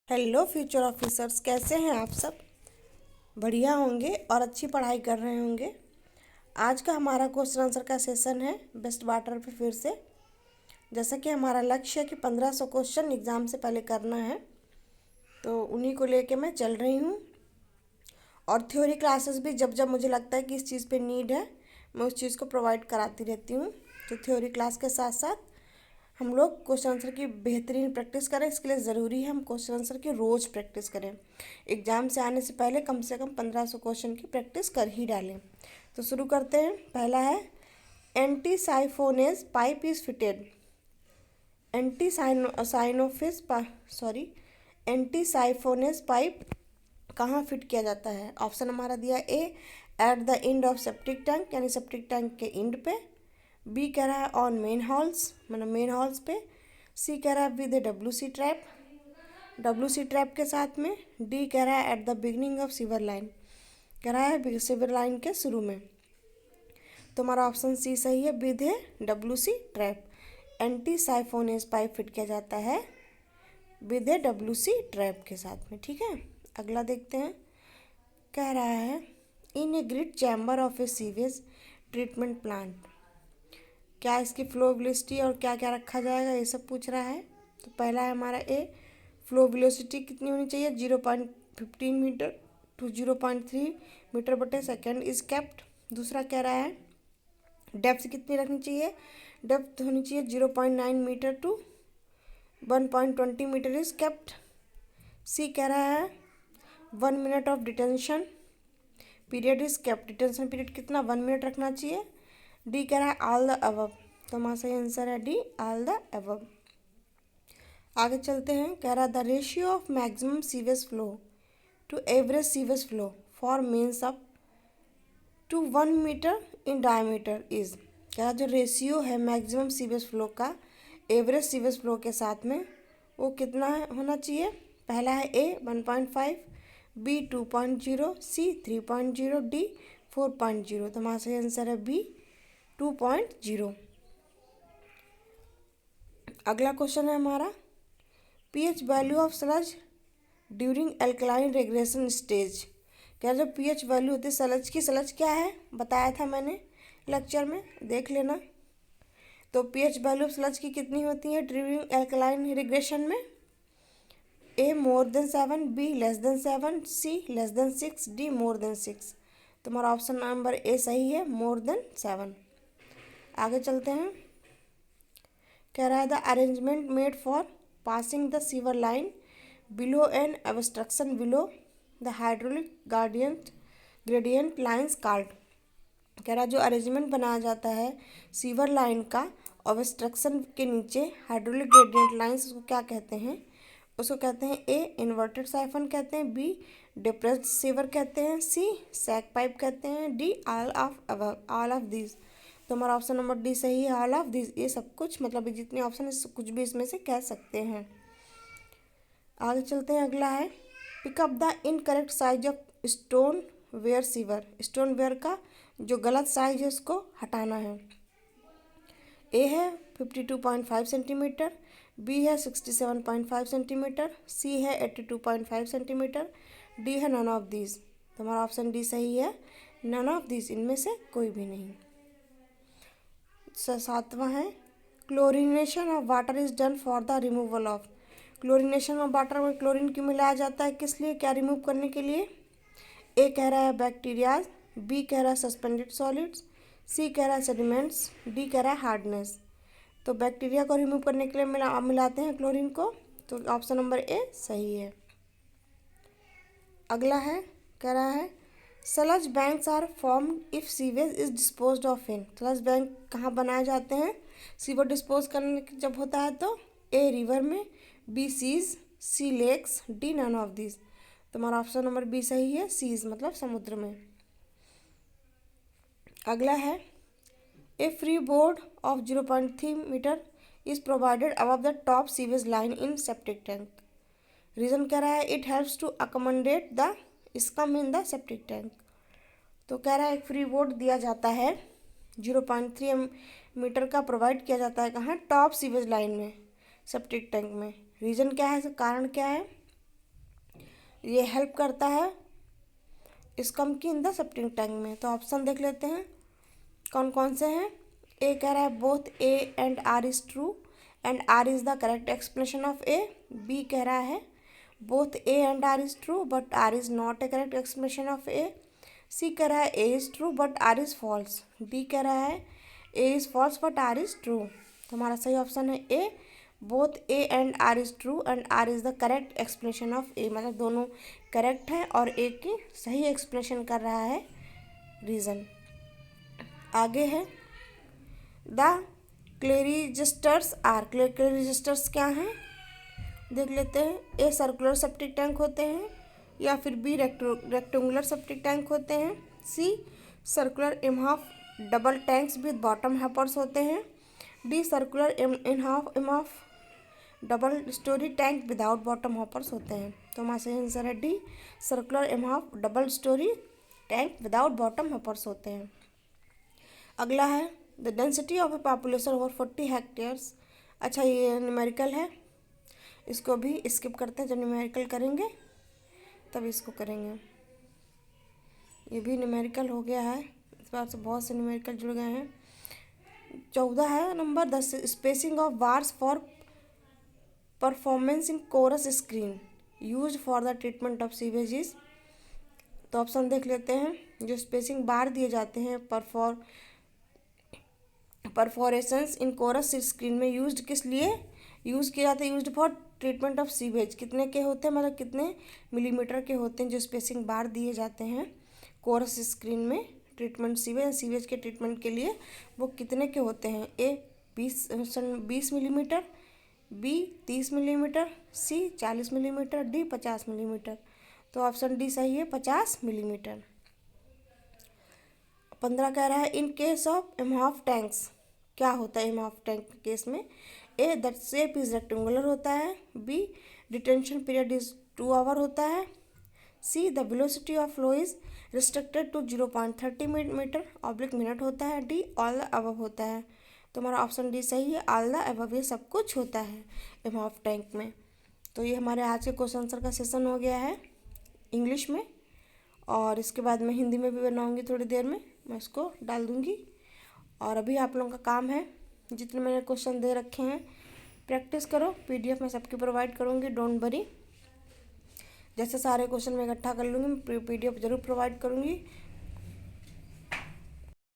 Hello future officers, कैसे हैं आप सब। बढ़िया होंगे और अच्छी पढ़ाई कर रहे होंगे। आज का हमारा क्वेश्चन आंसर का सेशन है बेस्ट वाटर पे फिर से। जैसा कि हमारा लक्ष्य है कि 1500 क्वेश्चन एग्ज़ाम से पहले करना है, तो उन्हीं को लेके मैं चल रही हूँ। और थ्योरी क्लासेस भी जब जब मुझे लगता है कि इस चीज़ पे नीड है, मैं उस चीज़ को प्रोवाइड कराती रहती हूँ। तो थ्योरी क्लास के साथ साथ हम लोग क्वेश्चन आंसर की बेहतरीन प्रैक्टिस करें। इसके लिए ज़रूरी है हम क्वेश्चन आंसर की रोज़ प्रैक्टिस करें। एग्ज़ाम से आने से पहले कम से कम 1500 क्वेश्चन की प्रैक्टिस कर ही डालें। तो शुरू करते हैं। पहला है anti siphonage pipe is fitted. Anti siphonage sorry anti siphonage pipe कहाँ फिट किया जाता है। ऑप्शन हमारा दिया A at the end of septic tank, यानी सेप्टिक टैंक के एंड पे। बी कह रहा है ऑन मेन हॉल्स, मतलब मेन हॉल्स पे। सी कह रहा है with a WC trap, WC trap के साथ में। डी कह रहा है at the beginning of sewer line, कह रहा है सीवर लाइन के शुरू में। तो हमारा ऑप्शन सी सही है, with a WC trap. Anti siphonage pipe fit किया जाता है विद ए WC ट्रैप के साथ में। ठीक है, अगला देखते हैं। कह रहा है in a grit chamber of a sewage treatment plant, क्या इसकी फ्लो वेलोसिटी और क्या क्या रखा जाएगा, ये सब पूछ रहा है। तो पहला है हमारा ए, फ्लो वेलोसिटी कितनी होनी चाहिए, 0.15 मीटर टू 0.3 मीटर बटे सेकेंड इज केप्ट। दूसरा कह रहा है डेप्थ कितनी रखनी चाहिए, डेप्थ होनी चाहिए 0.9 metre to 1.20 metre is kept. C कह रहा है 1 minute of detention period is kept, detention period कितना 1 मिनट रखना चाहिए। डी कह रहा है ऑल द अबव, तो हमारा सही आंसर है डी ऑल द अबव। आगे चलते हैं। कह रहा है the ratio of maximum sewage flow to average sewage flow for mains up to 1 metre in diameter is, कह रहा जो रेशियो है मैक्सिमम सीवेज फ्लो का एवरेज सीवेज फ्लो के साथ में, वो कितना होना चाहिए। पहला है ए 1.5, बी 2.0, सी 3.0, डी 4.0। तो हमारा सही आंसर है बी 2.0। अगला क्वेश्चन है हमारा pH value of sludge during alkaline regression stage. क्या जो pH वैल्यू होती है स्लज की, स्लज क्या है बताया था मैंने लेक्चर में, देख लेना। तो pH वैल्यू ऑफ स्लज की कितनी होती है ड्यूरिंग एल्कलाइन रिग्रेशन में। A more than 7, B less than 7, C less than 6, D more than 6। तो हमारा ऑप्शन नंबर ए सही है, मोर देन 7। आगे चलते हैं। कह रहा है the arrangement made for passing the sewer line below an obstruction below the hydraulic gradient lines called. कह रहा है जो अरेंजमेंट बनाया जाता है सीवर लाइन का ऑब्स्ट्रक्शन के नीचे हाइड्रोलिक ग्रेडियंट लाइन्स, उसको क्या कहते हैं। उसको कहते हैं ए इन्वर्टेड साइफन कहते हैं, बी डिप्रेस्ड सीवर कहते हैं, सी सैक पाइप कहते हैं, डी ऑल ऑफ दिस। तो हमारा ऑप्शन नंबर डी सही है, ऑल ऑफ दिस। ये सब कुछ मतलब जितने ऑप्शन है कुछ भी इसमें से कह सकते हैं। आगे चलते हैं। अगला है pick up the incorrect size of stoneware sewer. Stoneware का जो गलत साइज है उसको हटाना है। ए है 52.5 सेंटीमीटर, बी है 67.5 सेंटीमीटर, सी है 82.5 सेंटीमीटर, डी है नन ऑफ दिस। तो हमारा ऑप्शन डी सही है, नन ऑफ दिस, इनमें से कोई भी नहीं। सातवां है chlorination of water is done for the removal of. Chlorination of water में क्लोरीन क्यों मिलाया जाता है, किस लिए, क्या रिमूव करने के लिए। ए कह रहा है बैक्टीरियाज, बी कह रहा है सस्पेंडेड सॉलिड्स, सी कह रहा है सेडिमेंट्स, डी कह रहा है हार्डनेस। तो बैक्टीरिया को रिमूव करने के लिए मिलाते हैं क्लोरीन को, तो ऑप्शन नंबर ए सही है। अगला है कह रहा है sludge banks are formed if sewage is disposed off in. Sludge bank कहाँ बनाए जाते हैं, सीवर डिस्पोज करने जब होता है तो। ए रिवर में, B seas, C lakes, D none of this. तो हमारा ऑप्शन नंबर बी सही है, सीज मतलब समुद्र में। अगला है a freeboard of 0.3 metre is provided above the top sewage line in septic tank. Reason कह रहा है it helps to accommodate the scum in the septic tank. तो कह रहा है एक फ्री बोर्ड दिया जाता है 0.3 मीटर का, प्रोवाइड किया जाता है कहाँ, टॉप सीवेज लाइन में सेप्टिक टैंक में। रीज़न क्या है, कारण क्या है। ये हेल्प करता है इस कम की इन द सेप्टिंग टैंक में। तो ऑप्शन देख लेते हैं कौन कौन से हैं। ए कह रहा है both A and R is true and R is the correct explanation of A. B कह रहा है both A and R is true but R is not a correct explanation of A. C कह रहा है A is true but R is false. D कह रहा है A is false but R is true. तो हमारा सही option है A, both A and R is true and R is the correct explanation of A. मतलब दोनों correct है और ए की सही एक्सप्लेनेशन कर रहा है रीज़न। आगे है द क्लेरिजिस्टर्स आर। क्लेरिजिस्टर्स क्या हैं देख लेते हैं। ए सर्कुलर सेप्टिक टैंक होते हैं या फिर बी रेक्टेंगुलर सेप्टिक टैंक होते हैं। C circular Imhoff double tanks with bottom hoppers होते हैं। D circular Imhoff double storey tank without bottom hoppers होते हैं। तो हमारा सही आंसर है D, circular Imhoff double storey tank without bottom hoppers होते हैं। अगला है the density of a population over 40 hectares. अच्छा ये न्यूमेरिकल है, इसको भी स्किप करते हैं, जब न्यूमेरिकल करेंगे तब इसको करेंगे। ये भी न्यूमेरिकल हो गया है, इस बार से बहुत से न्यूमेरिकल जुड़ गए हैं। 14 है number, the spacing of bars for performance in coarse screen use for the treatment of sewages. तो ऑप्शन देख लेते हैं। जो स्पेसिंग बार दिए जाते हैं परफॉरेशंस इन कोरस स्क्रीन में यूज्ड किस लिए यूज़ किया जाता है, used for treatment of sewage. कितने के होते हैं, मतलब कितने मिलीमीटर के होते हैं जो स्पेसिंग बार दिए जाते हैं कोरस स्क्रीन में ट्रीटमेंट सीवेज के ट्रीटमेंट के लिए, वो कितने के होते हैं। A 20 millimetre, B 30 millimetre, C 40 millimetre, D 50 millimetre. तो ऑप्शन डी सही है, 50 मिलीमीटर। 15 कह रहा है in case of Imhoff tanks. क्या होता है इमहाफ टैंक के केस में। A that shape is rectangular होता है। B detention period is 2 hour होता है। See the velocity of flow is restricted to 0.30 metre oblique minute होता है। डी ऑल द अबव होता है। तो हमारा ऑप्शन डी सही है, ऑल द अबव ये सब कुछ होता है इमहाफ टैंक में। तो ये हमारे आज के क्वेश्चन आंसर का सेशन हो गया है इंग्लिश में, और इसके बाद मैं हिंदी में भी बनाऊंगी थोड़ी देर में, मैं इसको डाल दूंगी। और अभी आप लोगों का काम है जितने मैंने क्वेश्चन दे रखे हैं प्रैक्टिस करो। पीडीएफ मैं सबकी प्रोवाइड करूँगी, डोंट वरी। जैसे सारे क्वेश्चन मैं इकट्ठा कर लूँगी, मैं पीडीएफ ज़रूर प्रोवाइड करूँगी।